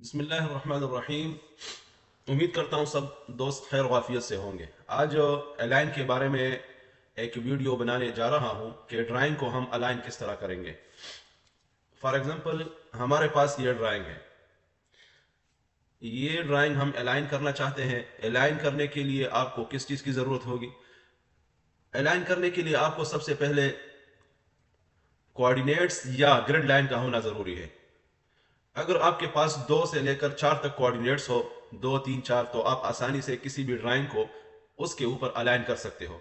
बिस्मिल्लाहिर्रहमानिर्रहीम। उम्मीद करता हूँ सब दोस्त खैर वाफियत से होंगे। आज अलाइन के बारे में एक वीडियो बनाने जा रहा हूँ कि ड्राइंग को हम अलाइन किस तरह करेंगे। फॉर एग्जांपल हमारे पास ये ड्राइंग है, ये ड्राइंग हम अलाइन करना चाहते हैं। अलाइन करने के लिए आपको किस चीज़ की ज़रूरत होगी? अलाइन करने के लिए आपको सबसे पहले कोऑर्डिनेट्स या ग्रिड लाइन का होना ज़रूरी है। अगर आपके पास 2 से लेकर 4 तक कोऑर्डिनेट्स हो, 2 3 4, तो आप आसानी से किसी भी ड्राइंग को उसके ऊपर अलाइन कर सकते हो।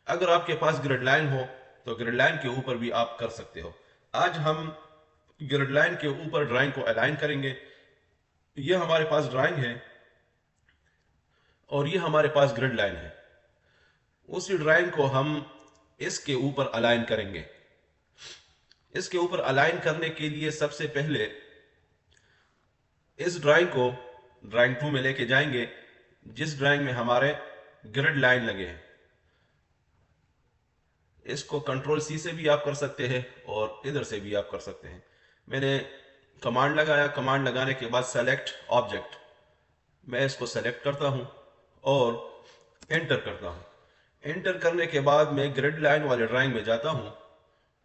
अगर आपके पास ग्रिड लाइन हो तो ग्रिड लाइन के ऊपर भी आप कर सकते हो। आज हम ग्रिड लाइन के ऊपर ड्राइंग को अलाइन करेंगे। ये हमारे पास ड्राइंग है और ये हमारे पास ग्रिड लाइन है। उसी ड्राइंग को हम इसके ऊपर अलाइन करेंगे। इसके ऊपर अलाइन करने के लिए सबसे पहले इस ड्राइंग को ड्राइंग 2 में लेके जाएंगे, जिस ड्राइंग में हमारे ग्रिड लाइन लगे हैं। इसको कंट्रोल सी से भी आप कर सकते हैं और इधर से भी आप कर सकते हैं। मैंने कमांड लगाया, कमांड लगाने के बाद सेलेक्ट ऑब्जेक्ट, मैं इसको सेलेक्ट करता हूं और एंटर करता हूं। एंटर करने के बाद मैं ग्रिड लाइन वाले ड्राइंग में जाता हूं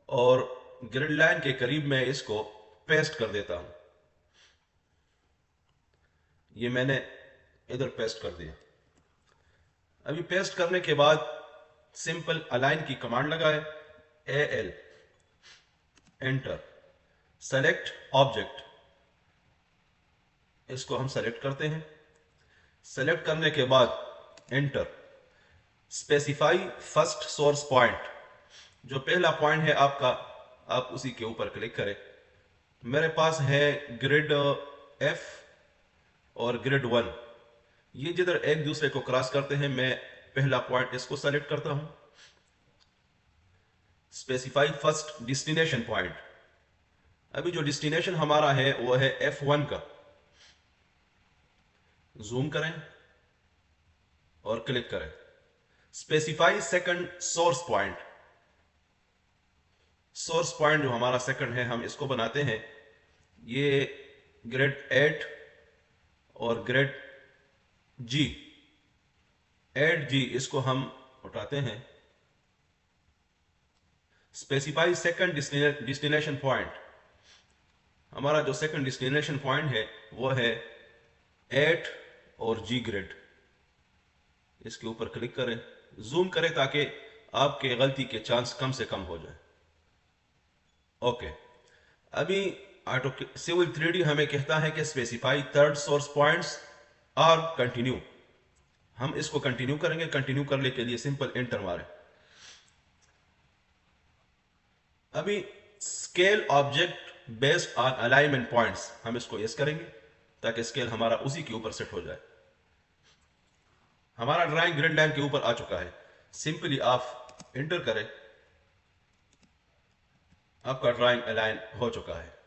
और ग्रिड लाइन के करीब मैं इसको पेस्ट कर देता हूं। ये मैंने इधर पेस्ट कर दिया। अभी पेस्ट करने के बाद सिंपल अलाइन की कमांड लगाए, AL, एंटर, सेलेक्ट ऑब्जेक्ट, इसको हम सेलेक्ट करते हैं। सेलेक्ट करने के बाद enter, specify first source point, जो पहला पॉइंट है आपका, आप उसी के ऊपर क्लिक करें। मेरे पास है ग्रिड F और ग्रिड 1, ये जिधर एक दूसरे को क्रॉस करते हैं, मैं पहला पॉइंट इसको सेलेक्ट करता हूं। स्पेसिफाई फर्स्ट डेस्टिनेशन पॉइंट, अभी जो डेस्टिनेशन हमारा है वो है F1 का। जूम करें और क्लिक करें। Specify second source point, source point जो हमारा सेकंड है, हम इसको बनाते हैं। ये ग्रिड 8 और ग्रिड G, 8G, इसको हम उठाते हैं। स्पेसिफाई सेकंड डेस्टिनेशन पॉइंट, हमारा जो सेकंड डेस्टिनेशन पॉइंट है वो है 8 और G ग्रिड। इसके ऊपर क्लिक करें, जूम करें ताकि आपके गलती के चांस कम से कम हो जाए। ओके, अभी ऑटो सिविल 3D हमें कहता है कि स्पेसिफाई थर्ड सोर्स पॉइंट्स और कंटिन्यू। हम इसको कंटिन्यू करेंगे। कंटिन्यू करने के लिए सिंपल एंटर मारें। अभी scale object based on alignment points, हम इसको यस करेंगे ताकि स्केल हमारा उसी के ऊपर सेट हो जाए। हमारा ड्राइंग ग्रिड लाइन के ऊपर आ चुका है। सिंपली आप एंटर करें, आपका ड्राइंग अलाइन हो चुका है।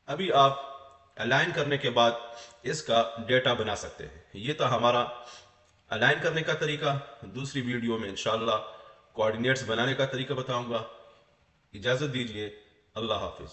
अभी आप अलाइन करने के बाद इसका डेटा बना सकते हैं। ये था हमारा अलाइन करने का तरीका। दूसरी वीडियो में इंशाल्लाह कोऑर्डिनेट्स बनाने का तरीका बताऊंगा। इजाजत दीजिए, अल्लाह हाफिज।